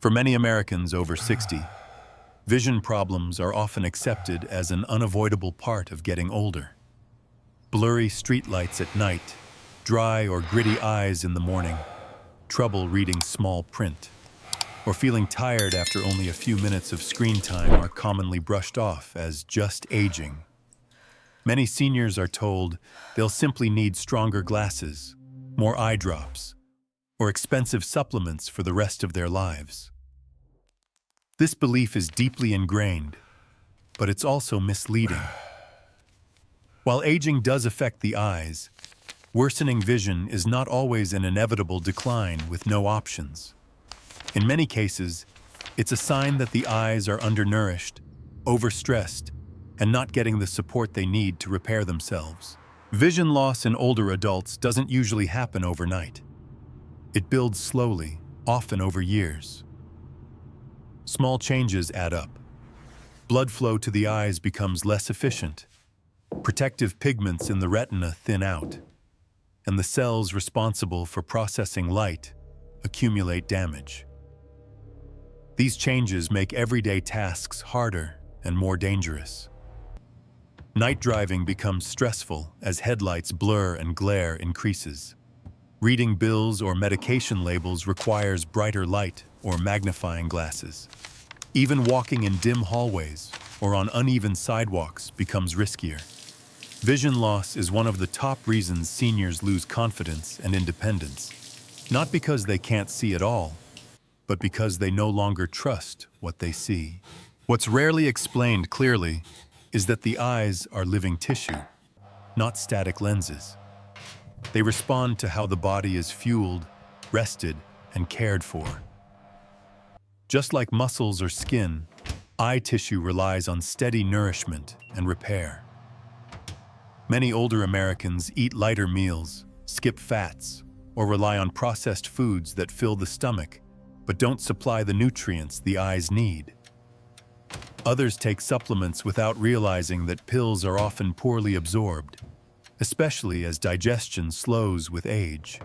For many Americans over 60, vision problems are often accepted as an unavoidable part of getting older. Blurry streetlights at night, dry or gritty eyes in the morning, trouble reading small print, or feeling tired after only a few minutes of screen time are commonly brushed off as just aging. Many seniors are told they'll simply need stronger glasses, more eye drops, or expensive supplements for the rest of their lives. This belief is deeply ingrained, but it's also misleading. While aging does affect the eyes, worsening vision is not always an inevitable decline with no options. In many cases, it's a sign that the eyes are undernourished, overstressed, and not getting the support they need to repair themselves. Vision loss in older adults doesn't usually happen overnight. It builds slowly, often over years. Small changes add up. Blood flow to the eyes becomes less efficient. Protective pigments in the retina thin out, and the cells responsible for processing light accumulate damage. These changes make everyday tasks harder and more dangerous. Night driving becomes stressful as headlights blur and glare increases. Reading bills or medication labels requires brighter light or magnifying glasses. Even walking in dim hallways or on uneven sidewalks becomes riskier. Vision loss is one of the top reasons seniors lose confidence and independence, not because they can't see at all, but because they no longer trust what they see. What's rarely explained clearly is that the eyes are living tissue, not static lenses. They respond to how the body is fueled, rested, and cared for. Just like muscles or skin, eye tissue relies on steady nourishment and repair. Many older Americans eat lighter meals, skip fats, or rely on processed foods that fill the stomach but don't supply the nutrients the eyes need. Others take supplements without realizing that pills are often poorly absorbed, especially as digestion slows with age.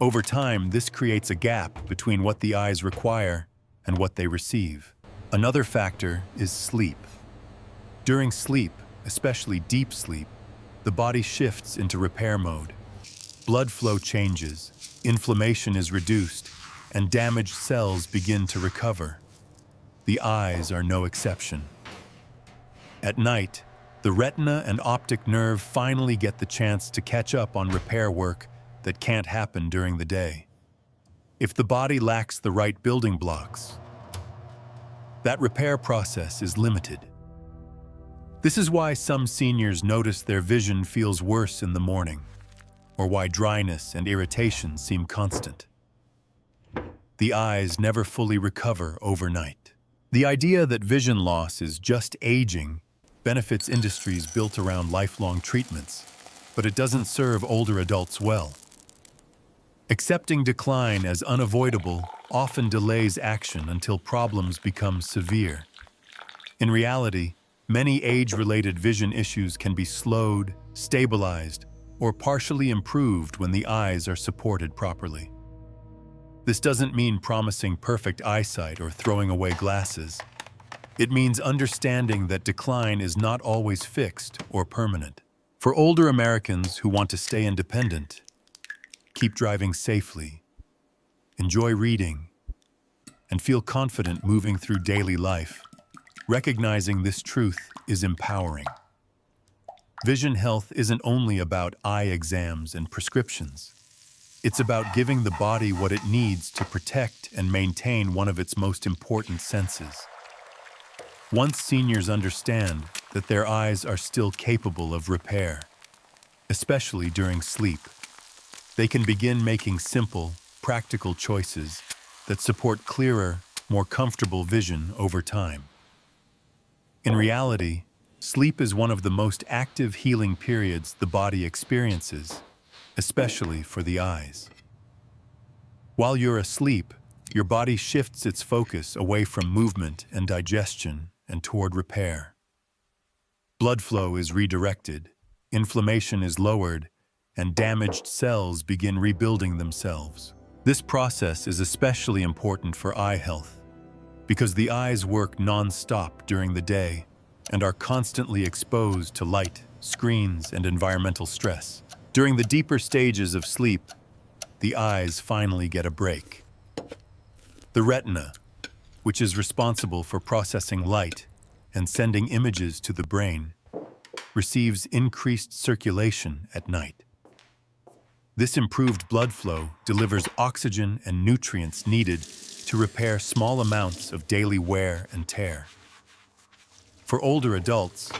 Over time, this creates a gap between what the eyes require and what they receive. Another factor is sleep. During sleep, especially deep sleep, the body shifts into repair mode. Blood flow changes, inflammation is reduced, and damaged cells begin to recover. The eyes are no exception. At night, the retina and optic nerve finally get the chance to catch up on repair work that can't happen during the day. If the body lacks the right building blocks, that repair process is limited. This is why some seniors notice their vision feels worse in the morning, or why dryness and irritation seem constant. The eyes never fully recover overnight. The idea that vision loss is just aging benefits industries built around lifelong treatments, but it doesn't serve older adults well. Accepting decline as unavoidable often delays action until problems become severe. In reality, many age-related vision issues can be slowed, stabilized, or partially improved when the eyes are supported properly. This doesn't mean promising perfect eyesight or throwing away glasses. It means understanding that decline is not always fixed or permanent. For older Americans who want to stay independent, keep driving safely, enjoy reading, and feel confident moving through daily life, recognizing this truth is empowering. Vision health isn't only about eye exams and prescriptions. It's about giving the body what it needs to protect and maintain one of its most important senses. Once seniors understand that their eyes are still capable of repair, especially during sleep, they can begin making simple, practical choices that support clearer, more comfortable vision over time. In reality, sleep is one of the most active healing periods the body experiences, especially for the eyes. While you're asleep, your body shifts its focus away from movement and digestion and toward repair. Blood flow is redirected, inflammation is lowered, and damaged cells begin rebuilding themselves. This process is especially important for eye health because the eyes work non-stop during the day and are constantly exposed to light, screens, and environmental stress. During the deeper stages of sleep, the eyes finally get a break. The retina, which is responsible for processing light and sending images to the brain, receives increased circulation at night. This improved blood flow delivers oxygen and nutrients needed to repair small amounts of daily wear and tear. For older adults,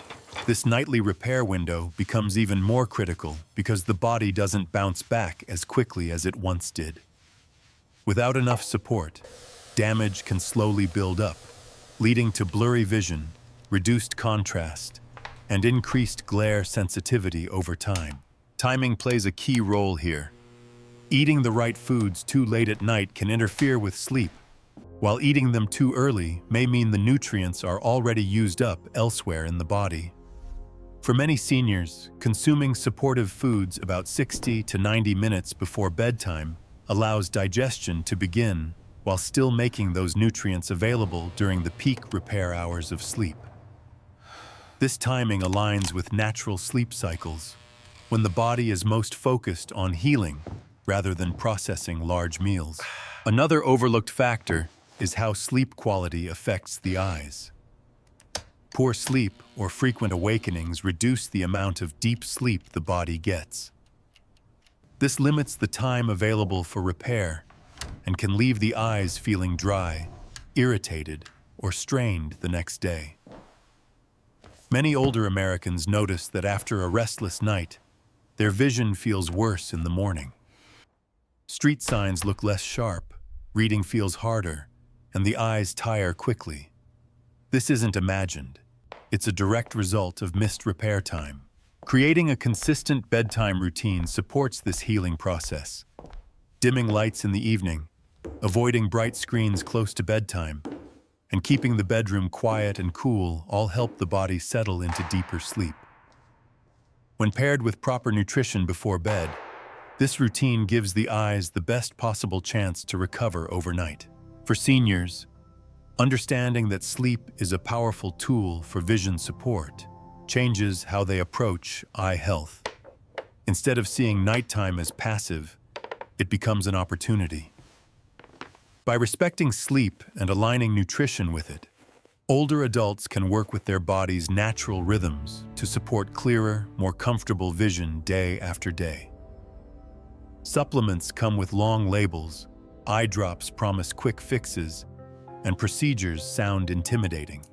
this nightly repair window becomes even more critical because the body doesn't bounce back as quickly as it once did. Without enough support, damage can slowly build up, leading to blurry vision, reduced contrast, and increased glare sensitivity over time. Timing plays a key role here. Eating the right foods too late at night can interfere with sleep, while eating them too early may mean the nutrients are already used up elsewhere in the body. For many seniors, consuming supportive foods about 60 to 90 minutes before bedtime allows digestion to begin while still making those nutrients available during the peak repair hours of sleep. This timing aligns with natural sleep cycles, when the body is most focused on healing rather than processing large meals. Another overlooked factor is how sleep quality affects the eyes. Poor sleep or frequent awakenings reduce the amount of deep sleep the body gets. This limits the time available for repair and can leave the eyes feeling dry, irritated, or strained the next day. Many older Americans notice that after a restless night, their vision feels worse in the morning. Street signs look less sharp, reading feels harder, and the eyes tire quickly. This isn't imagined. It's a direct result of missed repair time. Creating a consistent bedtime routine supports this healing process. Dimming lights in the evening, avoiding bright screens close to bedtime, and keeping the bedroom quiet and cool all help the body settle into deeper sleep. When paired with proper nutrition before bed, this routine gives the eyes the best possible chance to recover overnight. For seniors, understanding that sleep is a powerful tool for vision support changes how they approach eye health. Instead of seeing nighttime as passive, it becomes an opportunity. By respecting sleep and aligning nutrition with it, older adults can work with their body's natural rhythms to support clearer, more comfortable vision day after day. Supplements come with long labels, eye drops promise quick fixes, and procedures sound intimidating.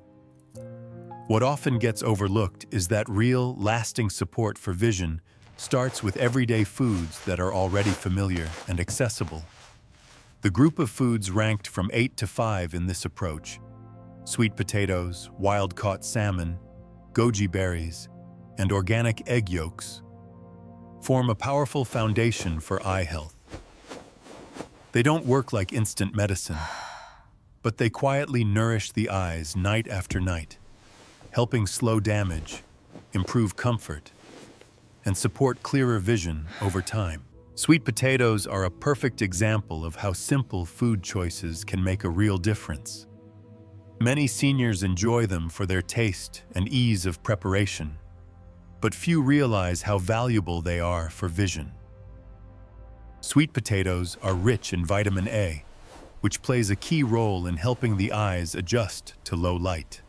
What often gets overlooked is that real, lasting support for vision starts with everyday foods that are already familiar and accessible. The group of foods ranked from 8 to 5 in this approach, sweet potatoes, wild-caught salmon, goji berries, and organic egg yolks, form a powerful foundation for eye health. They don't work like instant medicine, but they quietly nourish the eyes night after night, helping slow damage, improve comfort, and support clearer vision over time. Sweet potatoes are a perfect example of how simple food choices can make a real difference. Many seniors enjoy them for their taste and ease of preparation, but few realize how valuable they are for vision. Sweet potatoes are rich in vitamin A, which plays a key role in helping the eyes adjust to low light.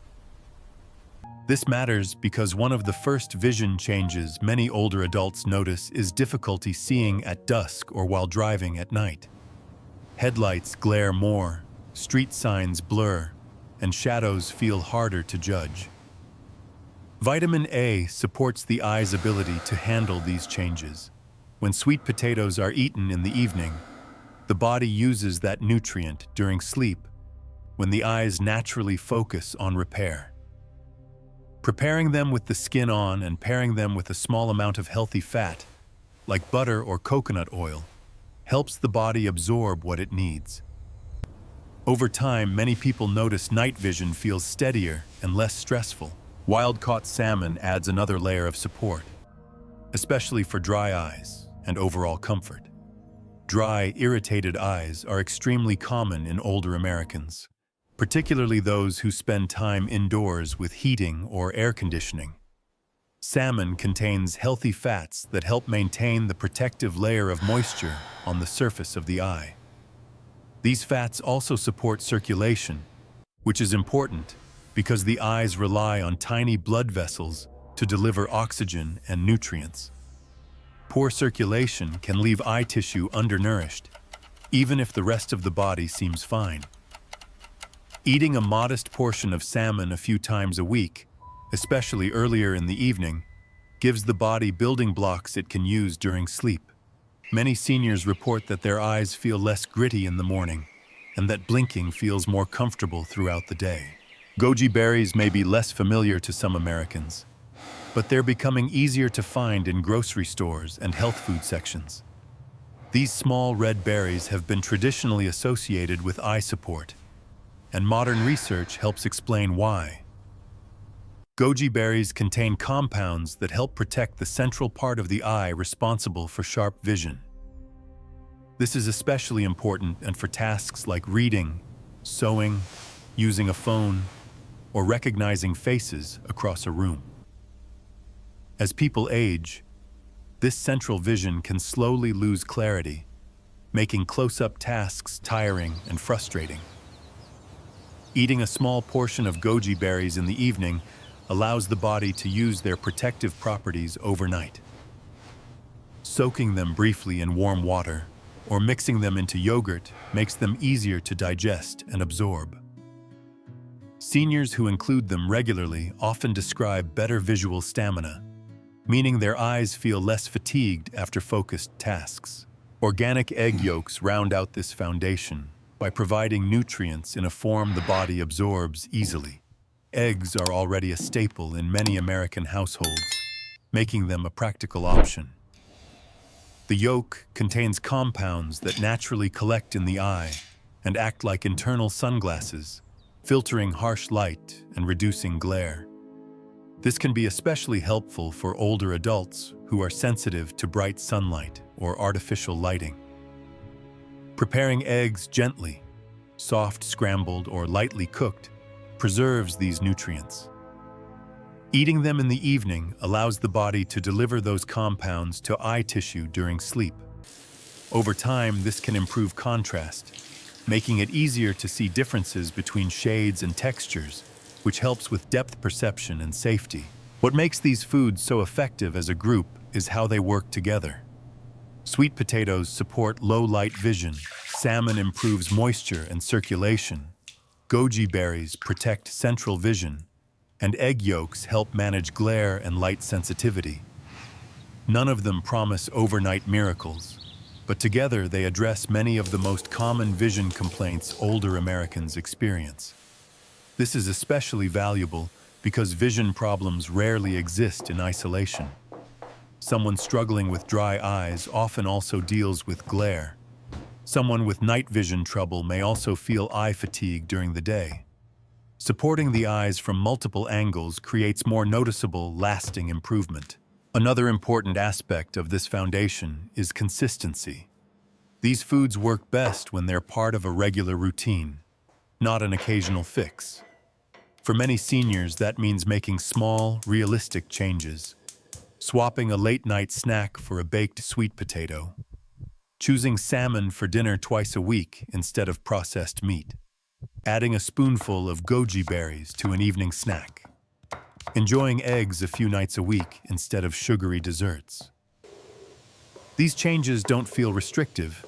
This matters because one of the first vision changes many older adults notice is difficulty seeing at dusk or while driving at night. Headlights glare more, street signs blur, and shadows feel harder to judge. Vitamin A supports the eye's ability to handle these changes. When sweet potatoes are eaten in the evening, the body uses that nutrient during sleep, when the eyes naturally focus on repair. Preparing them with the skin on and pairing them with a small amount of healthy fat, like butter or coconut oil, helps the body absorb what it needs. Over time, many people notice night vision feels steadier and less stressful. Wild-caught salmon adds another layer of support, especially for dry eyes and overall comfort. Dry, irritated eyes are extremely common in older Americans, particularly those who spend time indoors with heating or air conditioning. Salmon contains healthy fats that help maintain the protective layer of moisture on the surface of the eye. These fats also support circulation, which is important because the eyes rely on tiny blood vessels to deliver oxygen and nutrients. Poor circulation can leave eye tissue undernourished, even if the rest of the body seems fine. Eating a modest portion of salmon a few times a week, especially earlier in the evening, gives the body building blocks it can use during sleep. Many seniors report that their eyes feel less gritty in the morning and that blinking feels more comfortable throughout the day. Goji berries may be less familiar to some Americans, but they're becoming easier to find in grocery stores and health food sections. These small red berries have been traditionally associated with eye support, and modern research helps explain why. Goji berries contain compounds that help protect the central part of the eye responsible for sharp vision. This is especially important for tasks like reading, sewing, using a phone, or recognizing faces across a room. As people age, this central vision can slowly lose clarity, making close-up tasks tiring and frustrating. Eating a small portion of goji berries in the evening allows the body to use their protective properties overnight. Soaking them briefly in warm water or mixing them into yogurt makes them easier to digest and absorb. Seniors who include them regularly often describe better visual stamina, meaning their eyes feel less fatigued after focused tasks. Organic egg yolks round out this foundation by providing nutrients in a form the body absorbs easily. Eggs are already a staple in many American households, making them a practical option. The yolk contains compounds that naturally collect in the eye and act like internal sunglasses, filtering harsh light and reducing glare. This can be especially helpful for older adults who are sensitive to bright sunlight or artificial lighting. Preparing eggs gently, soft scrambled or lightly cooked, preserves these nutrients. Eating them in the evening allows the body to deliver those compounds to eye tissue during sleep. Over time, this can improve contrast, making it easier to see differences between shades and textures, which helps with depth perception and safety. What makes these foods so effective as a group is how they work together. Sweet potatoes support low-light vision, salmon improves moisture and circulation, goji berries protect central vision, and egg yolks help manage glare and light sensitivity. None of them promise overnight miracles, but together they address many of the most common vision complaints older Americans experience. This is especially valuable because vision problems rarely exist in isolation. Someone struggling with dry eyes often also deals with glare. Someone with night vision trouble may also feel eye fatigue during the day. Supporting the eyes from multiple angles creates more noticeable, lasting improvement. Another important aspect of this foundation is consistency. These foods work best when they're part of a regular routine, not an occasional fix. For many seniors, that means making small, realistic changes, swapping a late-night snack for a baked sweet potato, choosing salmon for dinner twice a week instead of processed meat, adding a spoonful of goji berries to an evening snack, enjoying eggs a few nights a week instead of sugary desserts. These changes don't feel restrictive,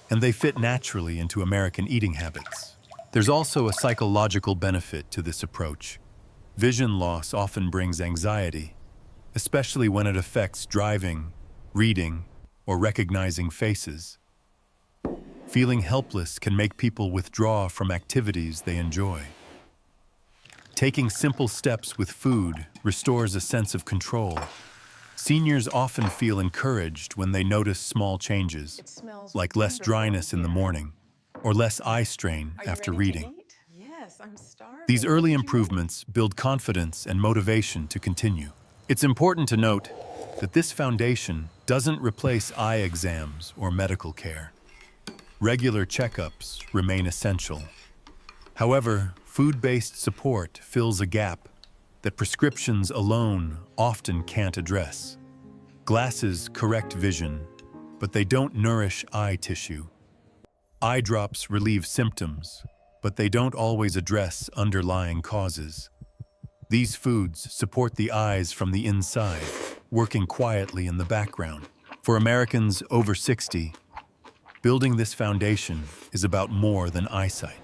and they fit naturally into American eating habits. There's also a psychological benefit to this approach. Vision loss often brings anxiety, especially when it affects driving, reading, or recognizing faces. Feeling helpless can make people withdraw from activities they enjoy. Taking simple steps with food restores a sense of control. Seniors often feel encouraged when they notice small changes, like less dryness in the morning or less eye strain after reading. Yes, I'm starving. These early improvements build confidence and motivation to continue. It's important to note that this foundation doesn't replace eye exams or medical care. Regular checkups remain essential. However, food-based support fills a gap that prescriptions alone often can't address. Glasses correct vision, but they don't nourish eye tissue. Eye drops relieve symptoms, but they don't always address underlying causes. These foods support the eyes from the inside, working quietly in the background. For Americans over 60, building this foundation is about more than eyesight.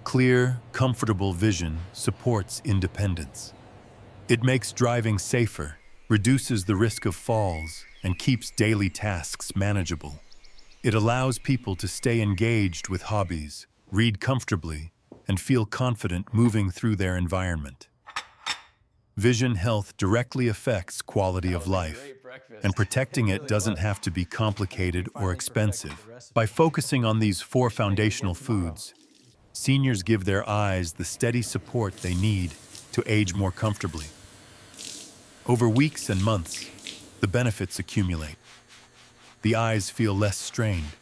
Clear, comfortable vision supports independence. It makes driving safer, reduces the risk of falls, and keeps daily tasks manageable. It allows people to stay engaged with hobbies, read comfortably, and feel confident moving through their environment. Vision health directly affects quality of life, and protecting it doesn't have to be complicated or expensive. By focusing on these 4 foundational foods, seniors give their eyes the steady support they need to age more comfortably. Over weeks and months, the benefits accumulate. The eyes feel less strained.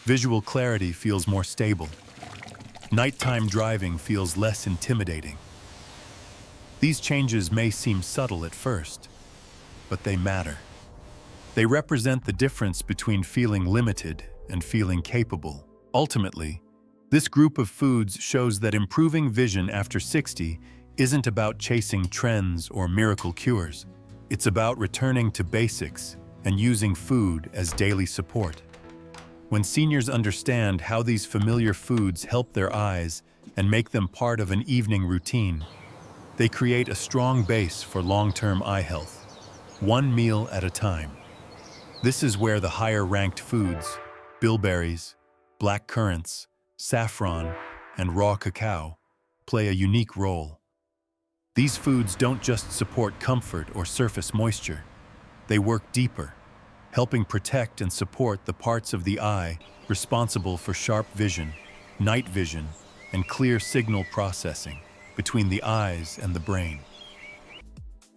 Visual clarity feels more stable. Nighttime driving feels less intimidating. These changes may seem subtle at first, but they matter. They represent the difference between feeling limited and feeling capable. Ultimately, this group of foods shows that improving vision after 60 isn't about chasing trends or miracle cures. It's about returning to basics and using food as daily support. When seniors understand how these familiar foods help their eyes and make them part of an evening routine, they create a strong base for long-term eye health, one meal at a time. This is where the higher-ranked foods, bilberries, black currants, saffron, and raw cacao, play a unique role. These foods don't just support comfort or surface moisture. They work deeper, helping protect and support the parts of the eye responsible for sharp vision, night vision, and clear signal processing between the eyes and the brain.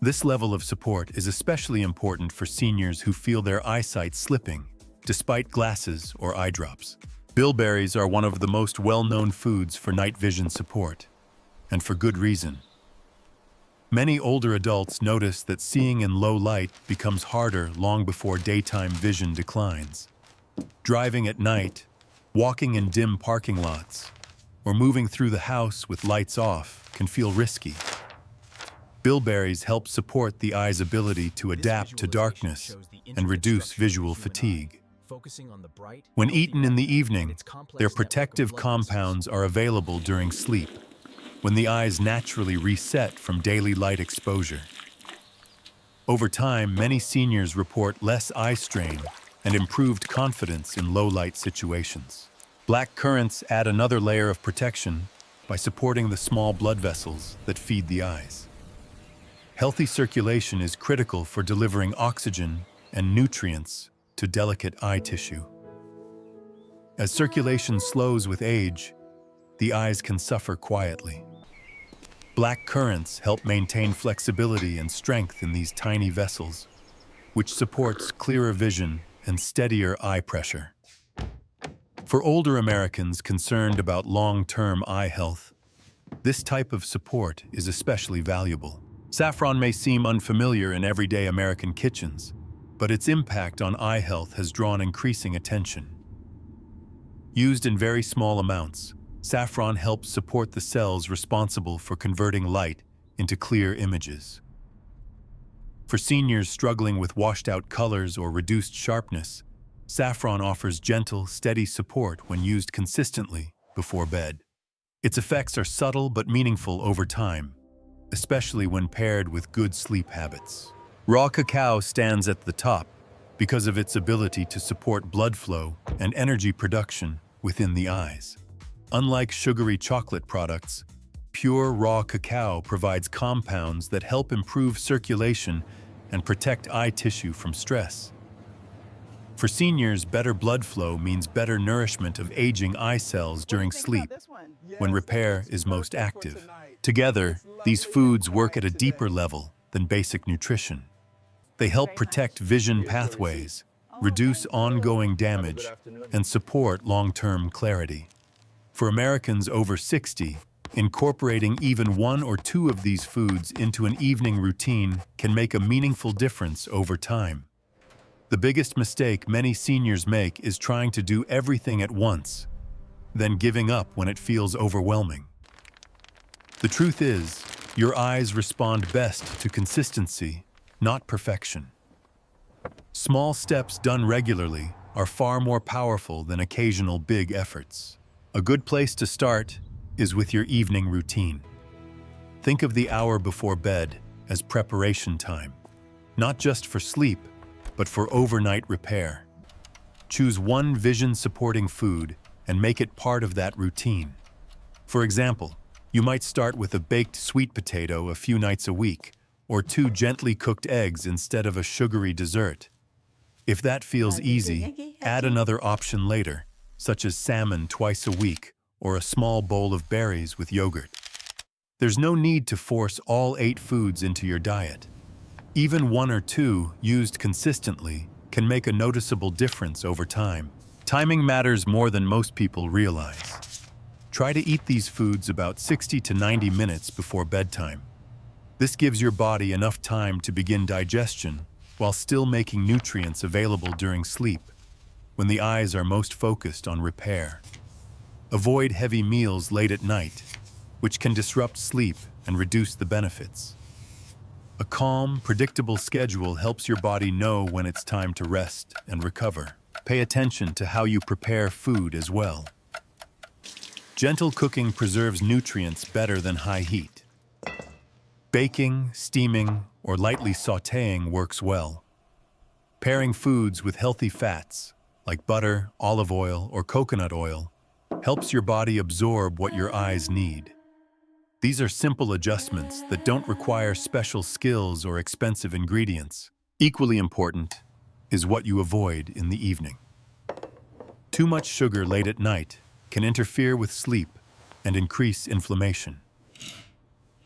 This level of support is especially important for seniors who feel their eyesight slipping, despite glasses or eye drops. Bilberries are one of the most well-known foods for night vision support, and for good reason. Many older adults notice that seeing in low light becomes harder long before daytime vision declines. Driving at night, walking in dim parking lots, or moving through the house with lights off can feel risky. Bilberries help support the eye's ability to adapt to darkness and reduce visual fatigue. When eaten in the evening, their protective compounds are available during sleep, when the eyes naturally reset from daily light exposure. Over time, many seniors report less eye strain and improved confidence in low-light situations. Black currants add another layer of protection by supporting the small blood vessels that feed the eyes. Healthy circulation is critical for delivering oxygen and nutrients to delicate eye tissue. As circulation slows with age, the eyes can suffer quietly. Black currants help maintain flexibility and strength in these tiny vessels, which supports clearer vision and steadier eye pressure. For older Americans concerned about long-term eye health, this type of support is especially valuable. Saffron may seem unfamiliar in everyday American kitchens, but its impact on eye health has drawn increasing attention. Used in very small amounts, saffron helps support the cells responsible for converting light into clear images. For seniors struggling with washed-out colors or reduced sharpness, saffron offers gentle, steady support when used consistently before bed. Its effects are subtle but meaningful over time, especially when paired with good sleep habits. Raw cacao stands at the top because of its ability to support blood flow and energy production within the eyes. Unlike sugary chocolate products, pure raw cacao provides compounds that help improve circulation and protect eye tissue from stress. For seniors, better blood flow means better nourishment of aging eye cells during sleep, when repair is most active. Together, these foods work at a deeper level than basic nutrition. They help protect vision pathways reduce thank ongoing you. damage, and support long-term clarity. For Americans over 60, incorporating even one or two of these foods into an evening routine can make a meaningful difference over time. The biggest mistake many seniors make is trying to do everything at once, then giving up when it feels overwhelming. The truth is, your eyes respond best to consistency, not perfection. Small steps done regularly are far more powerful than occasional big efforts. A good place to start is with your evening routine. Think of the hour before bed as preparation time, not just for sleep, but for overnight repair. Choose one vision-supporting food and make it part of that routine. For example, you might start with a baked sweet potato a few nights a week, or 2 gently cooked eggs instead of a sugary dessert. If that feels easy, add another option later, such as salmon twice a week or a small bowl of berries with yogurt. There's no need to force all 8 foods into your diet. Even 1 or 2 used consistently can make a noticeable difference over time. Timing matters more than most people realize. Try to eat these foods about 60 to 90 minutes before bedtime. This gives your body enough time to begin digestion while still making nutrients available during sleep, when the eyes are most focused on repair. Avoid heavy meals late at night, which can disrupt sleep and reduce the benefits. A calm, predictable schedule helps your body know when it's time to rest and recover. Pay attention to how you prepare food as well. Gentle cooking preserves nutrients better than high heat. Baking, steaming, or lightly sautéing works well. Pairing foods with healthy fats, like butter, olive oil, or coconut oil, helps your body absorb what your eyes need. These are simple adjustments that don't require special skills or expensive ingredients. Equally important is what you avoid in the evening. Too much sugar late at night can interfere with sleep and increase inflammation.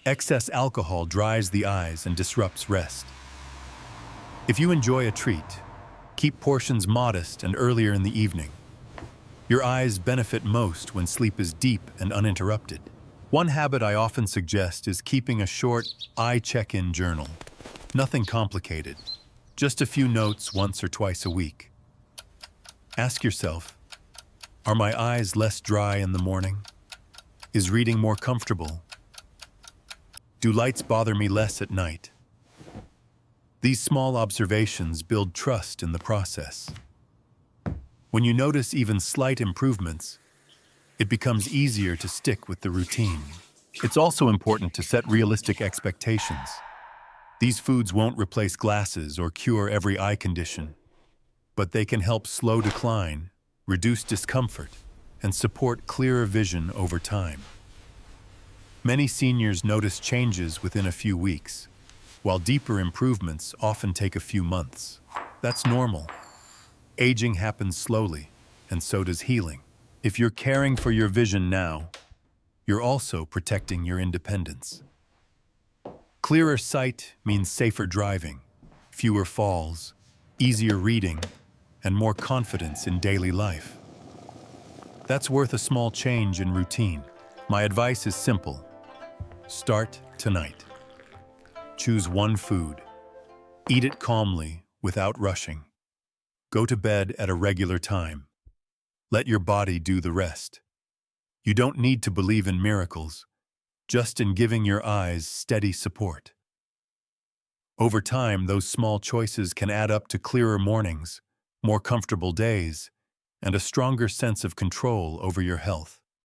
Excess alcohol dries the eyes and disrupts rest. If you enjoy a treat, keep portions modest and earlier in the evening. Your eyes benefit most when sleep is deep and uninterrupted. One habit I often suggest is keeping a short eye check-in journal. Nothing complicated, just a few notes once or twice a week. Ask yourself, are my eyes less dry in the morning? Is reading more comfortable? Do lights bother me less at night? These small observations build trust in the process. When you notice even slight improvements, it becomes easier to stick with the routine. It's also important to set realistic expectations. These foods won't replace glasses or cure every eye condition, but they can help slow decline, reduce discomfort, and support clearer vision over time. Many seniors notice changes within a few weeks, while deeper improvements often take a few months. That's normal. Aging happens slowly, and so does healing. If you're caring for your vision now, you're also protecting your independence. Clearer sight means safer driving, fewer falls, easier reading, and more confidence in daily life. That's worth a small change in routine. My advice is simple. Start tonight. Choose one food. Eat it calmly, without rushing. Go to bed at a regular time. Let your body do the rest. You don't need to believe in miracles, just in giving your eyes steady support. Over time, those small choices can add up to clearer mornings, more comfortable days, and a stronger sense of control over your health.